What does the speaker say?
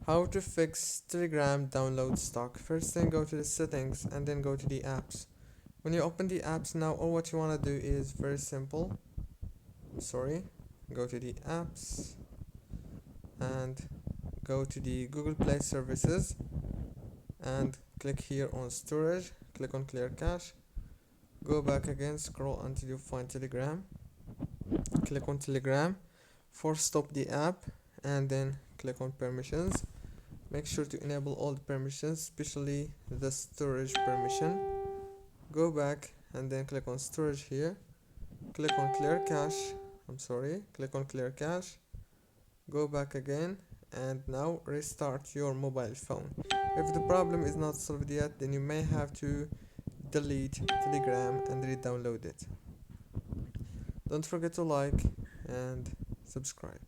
How to fix Telegram download stock. First thing, go to the settings and then go to the apps. When you open the apps now, all what you want to do is very simple. Go to the apps and go to the Google Play services and click here on storage. Click on clear cache. Go back again, scroll until you find Telegram. Click on Telegram. Force stop the app and then click on permissions. Make sure to enable all the permissions, especially the storage permission. Go back and then click on storage here. Click on clear cache. Click on clear cache. Go back again and now restart your mobile phone. If the problem is not solved yet, then you may have to delete Telegram and re-download it. Don't forget to like and subscribe.